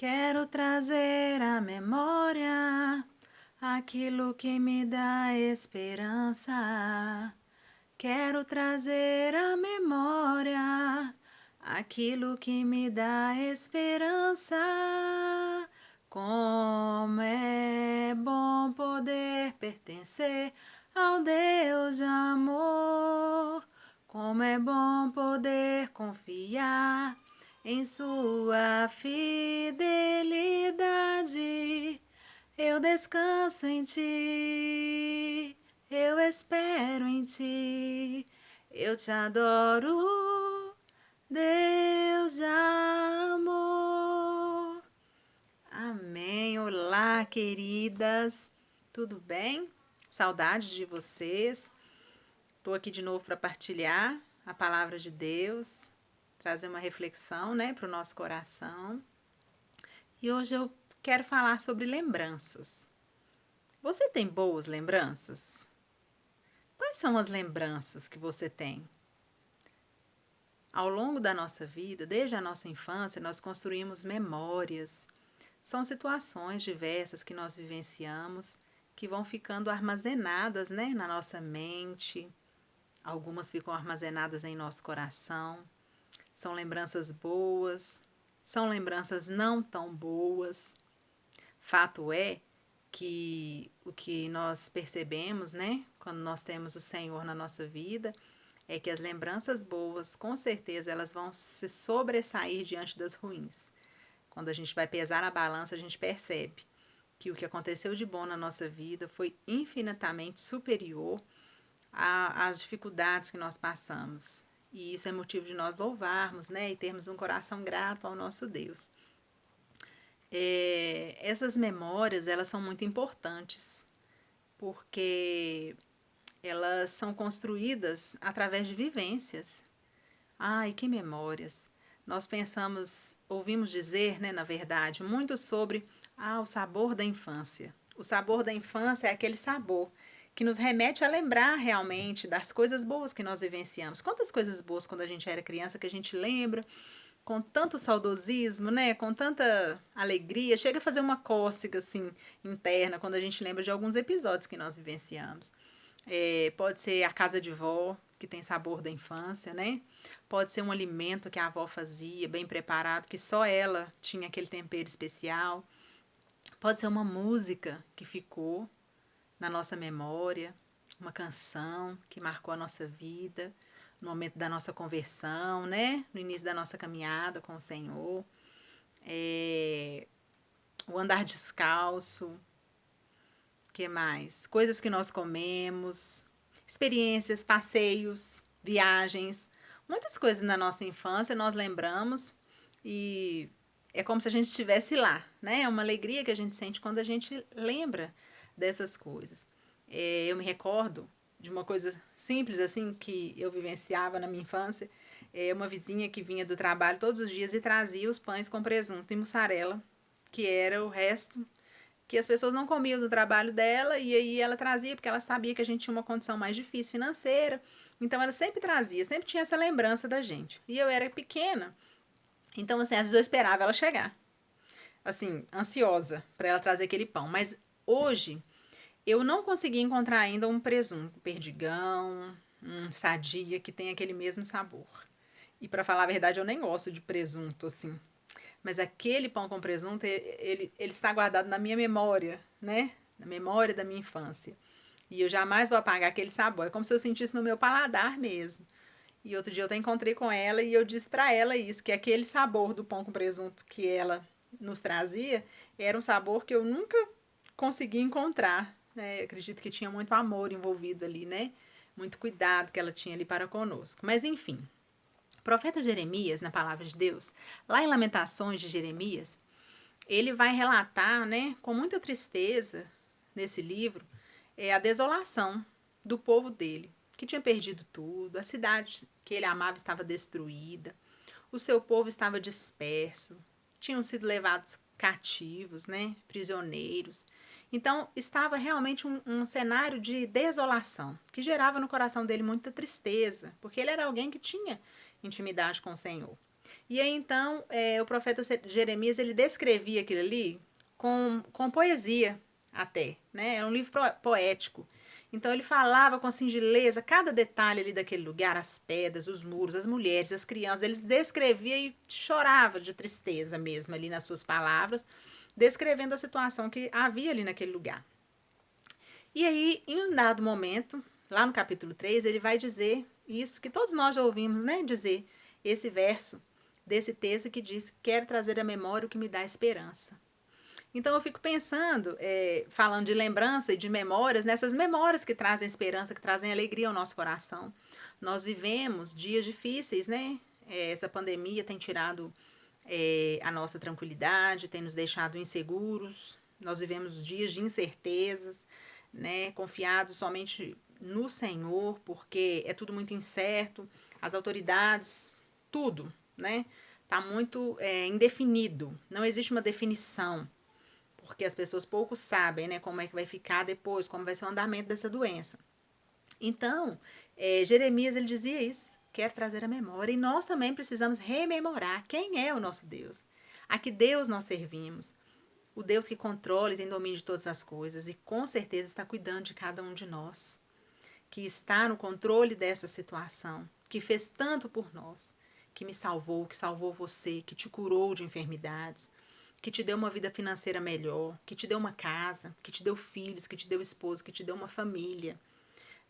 Quero trazer à memória aquilo que me dá esperança. Quero trazer à memória aquilo que me dá esperança. Como é bom poder pertencer ao Deus de amor. Como é bom poder confiar em sua fidelidade. Eu descanso em ti, eu espero em ti, eu te adoro, Deus de amor. Amém. Olá, queridas, tudo bem? Saudades de vocês. Estou aqui de novo para partilhar a palavra de Deus, trazer uma reflexão, né, para o nosso coração. E hoje eu quero falar sobre lembranças. Você tem boas lembranças? Quais são as lembranças que você tem? Ao longo da nossa vida, desde a nossa infância, nós construímos memórias. São situações diversas que nós vivenciamos que vão ficando armazenadas, né, na nossa mente. Algumas ficam armazenadas em nosso coração. São lembranças boas, são lembranças não tão boas. Fato é que o que nós percebemos, né, quando nós temos o Senhor na nossa vida, é que as lembranças boas, com certeza, elas vão se sobressair diante das ruins. Quando a gente vai pesar na balança, a gente percebe que o que aconteceu de bom na nossa vida foi infinitamente superior às dificuldades que nós passamos. E isso é motivo de nós louvarmos, né, e termos um coração grato ao nosso Deus. Essas memórias, elas são muito importantes, porque elas são construídas através de vivências. Ai, que memórias! Nós pensamos, ouvimos dizer, né, na verdade, muito sobre o sabor da infância. O sabor da infância é aquele sabor que nos remete a lembrar realmente das coisas boas que nós vivenciamos. Quantas coisas boas quando a gente era criança que a gente lembra com tanto saudosismo, né? Com tanta alegria, chega a fazer uma cócega assim interna quando a gente lembra de alguns episódios que nós vivenciamos. Pode ser a casa de vó, que tem sabor da infância, né? Pode ser um alimento que a avó fazia, bem preparado, que só ela tinha aquele tempero especial. Pode ser uma música que ficou na nossa memória, uma canção que marcou a nossa vida, no momento da nossa conversão, né? No início da nossa caminhada com o Senhor. O andar descalço, que mais? Coisas que nós comemos, experiências, passeios, viagens, muitas coisas na nossa infância nós lembramos e é como se a gente estivesse lá, né? É uma alegria que a gente sente quando a gente lembra dessas coisas. Eu me recordo de uma coisa simples assim que eu vivenciava na minha infância. Uma vizinha que vinha do trabalho todos os dias e trazia os pães com presunto e mussarela, que era o resto que as pessoas não comiam do trabalho dela, e aí ela trazia, porque ela sabia que a gente tinha uma condição mais difícil financeira, então ela sempre trazia, sempre tinha essa lembrança da gente. E eu era pequena, então assim, às vezes eu esperava ela chegar, assim, ansiosa para ela trazer aquele pão, mas hoje eu não consegui encontrar ainda um presunto, um perdigão, um sadia que tem aquele mesmo sabor. E para falar a verdade, eu nem gosto de presunto assim. Mas aquele pão com presunto, ele está guardado na minha memória, né? Na memória da minha infância. E eu jamais vou apagar aquele sabor. É como se eu sentisse no meu paladar mesmo. E outro dia eu até encontrei com ela e eu disse para ela isso, que aquele sabor do pão com presunto que ela nos trazia era um sabor que eu nunca consegui encontrar. Né? Eu acredito que tinha muito amor envolvido ali, né? Muito cuidado que ela tinha ali para conosco. Mas enfim, o profeta Jeremias, na palavra de Deus, lá em Lamentações de Jeremias, ele vai relatar, né, com muita tristeza nesse livro, a desolação do povo dele, que tinha perdido tudo, a cidade que ele amava estava destruída, o seu povo estava disperso, tinham sido levados cativos, né, prisioneiros. Então, estava realmente um cenário de desolação, que gerava no coração dele muita tristeza, porque ele era alguém que tinha intimidade com o Senhor. E aí, então, o profeta Jeremias, ele descrevia aquilo ali com poesia até, né? Era um livro poético. Então, ele falava com singeleza cada detalhe ali daquele lugar, as pedras, os muros, as mulheres, as crianças. Ele descrevia e chorava de tristeza mesmo ali nas suas palavras, descrevendo a situação que havia ali naquele lugar. E aí, em um dado momento, lá no capítulo 3, ele vai dizer isso que todos nós já ouvimos, né? Dizer esse verso desse texto que diz: quero trazer à memória o que me dá esperança. Então eu fico pensando, falando de lembrança e de memórias, nessas memórias que trazem esperança, que trazem alegria ao nosso coração. Nós vivemos dias difíceis, né? Essa pandemia tem tirado a nossa tranquilidade, tem nos deixado inseguros. Nós vivemos dias de incertezas, né? Confiados somente no Senhor, porque é tudo muito incerto. As autoridades, tudo, né? Tá muito indefinido. Não existe uma definição, porque as pessoas pouco sabem, né, como é que vai ficar depois, como vai ser o andamento dessa doença. Então, Jeremias, ele dizia isso, quer trazer a memória, e nós também precisamos rememorar quem é o nosso Deus, a que Deus nós servimos, o Deus que controla e tem domínio de todas as coisas, e com certeza está cuidando de cada um de nós, que está no controle dessa situação, que fez tanto por nós, que me salvou, que salvou você, que te curou de enfermidades, que te deu uma vida financeira melhor, que te deu uma casa, que te deu filhos, que te deu esposo, que te deu uma família,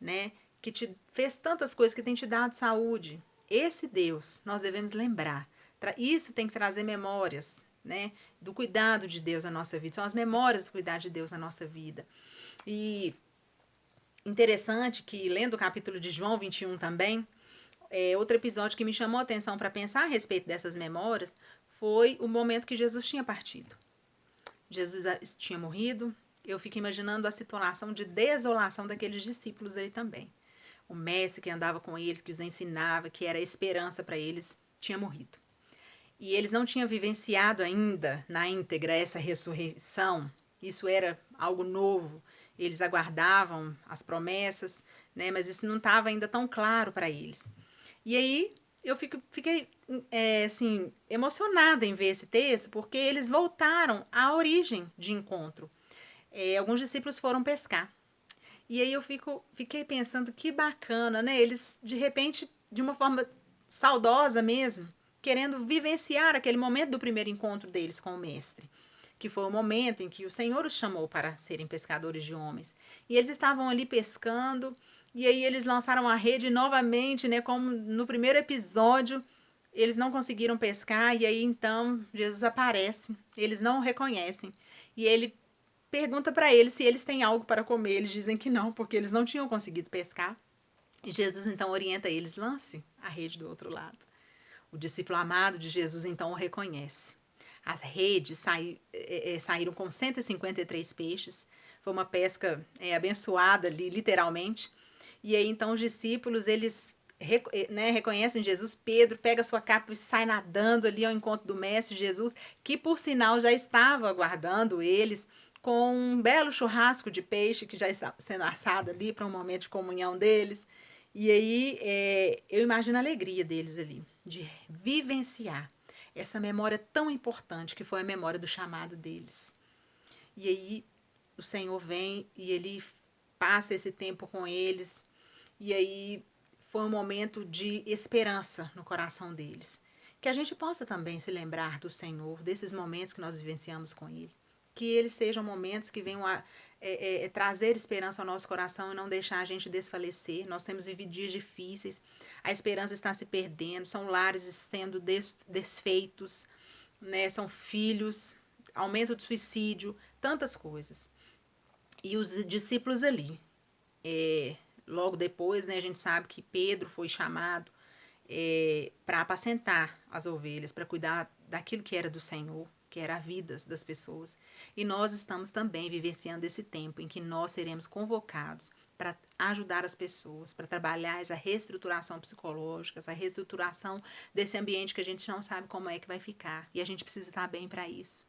né? Que te fez tantas coisas, que tem te dado saúde. Esse Deus, nós devemos lembrar. Isso tem que trazer memórias, né? Do cuidado de Deus na nossa vida. São as memórias do cuidado de Deus na nossa vida. E interessante que, lendo o capítulo de João 21 também, outro episódio que me chamou a atenção para pensar a respeito dessas memórias foi o momento que Jesus tinha partido. Jesus tinha morrido. Eu fico imaginando a situação de desolação daqueles discípulos ali também. O mestre que andava com eles, que os ensinava, que era esperança para eles, tinha morrido. E eles não tinham vivenciado ainda na íntegra essa ressurreição. Isso era algo novo. Eles aguardavam as promessas, né? Mas isso não estava ainda tão claro para eles. E aí eu fiquei assim, emocionada em ver esse texto, porque eles voltaram à origem de encontro. Alguns discípulos foram pescar. E aí eu fiquei pensando que bacana, né? Eles, de repente, de uma forma saudosa mesmo, querendo vivenciar aquele momento do primeiro encontro deles com o mestre, que foi o momento em que o Senhor os chamou para serem pescadores de homens. E eles estavam ali pescando, e aí eles lançaram a rede novamente, né? Como no primeiro episódio, eles não conseguiram pescar, e aí então Jesus aparece. Eles não o reconhecem. E ele pergunta para eles se eles têm algo para comer. Eles dizem que não, porque eles não tinham conseguido pescar. E Jesus então orienta eles: lance a rede do outro lado. O discípulo amado de Jesus então o reconhece. As redes saíram com 153 peixes. Foi uma pesca abençoada ali, literalmente. E aí então os discípulos, eles reconhecem Jesus. Pedro pega sua capa e sai nadando ali ao encontro do mestre Jesus, que por sinal já estava aguardando eles com um belo churrasco de peixe que já está sendo assado ali para um momento de comunhão deles. E aí eu imagino a alegria deles ali, de vivenciar essa memória tão importante que foi a memória do chamado deles. E aí o Senhor vem e ele passa esse tempo com eles. E aí foi um momento de esperança no coração deles. Que a gente possa também se lembrar do Senhor, desses momentos que nós vivenciamos com Ele. Que eles sejam momentos que venham a trazer esperança ao nosso coração e não deixar a gente desfalecer. Nós temos vivido dias difíceis, a esperança está se perdendo, são lares sendo desfeitos, né? São filhos, aumento de suicídio, tantas coisas. E os discípulos ali, logo depois, né, a gente sabe que Pedro foi chamado para apacentar as ovelhas, para cuidar daquilo que era do Senhor, que era a vida das pessoas. E nós estamos também vivenciando esse tempo em que nós seremos convocados para ajudar as pessoas, para trabalhar essa reestruturação psicológica, essa reestruturação desse ambiente que a gente não sabe como é que vai ficar. E a gente precisa estar bem para isso.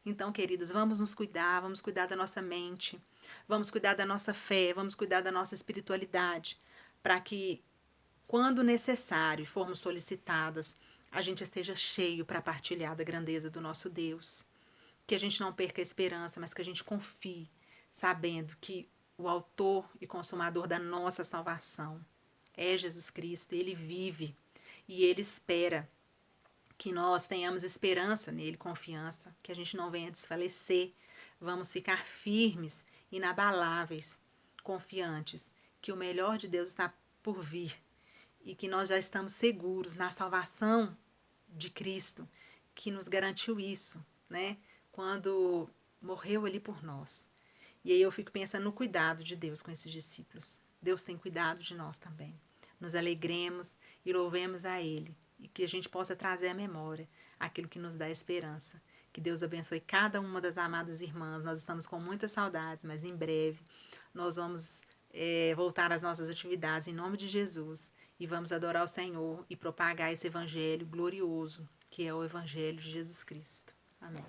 Então, queridas, vamos nos cuidar, vamos cuidar da nossa mente, vamos cuidar da nossa fé, vamos cuidar da nossa espiritualidade, para que, quando necessário, formos solicitadas a gente esteja cheio para partilhar da grandeza do nosso Deus. Que a gente não perca a esperança, mas que a gente confie, sabendo que o autor e consumador da nossa salvação é Jesus Cristo, ele vive e ele espera que nós tenhamos esperança nele, confiança, que a gente não venha desfalecer, vamos ficar firmes, inabaláveis, confiantes, que o melhor de Deus está por vir e que nós já estamos seguros na salvação de Cristo, que nos garantiu isso, né? Quando morreu ali por nós. E aí eu fico pensando no cuidado de Deus com esses discípulos. Deus tem cuidado de nós também. Nos alegremos e louvemos a Ele. E que a gente possa trazer à memória aquilo que nos dá esperança. Que Deus abençoe cada uma das amadas irmãs. Nós estamos com muitas saudades, mas em breve nós vamos voltar às nossas atividades em nome de Jesus. E vamos adorar o Senhor e propagar esse evangelho glorioso, que é o evangelho de Jesus Cristo. Amém.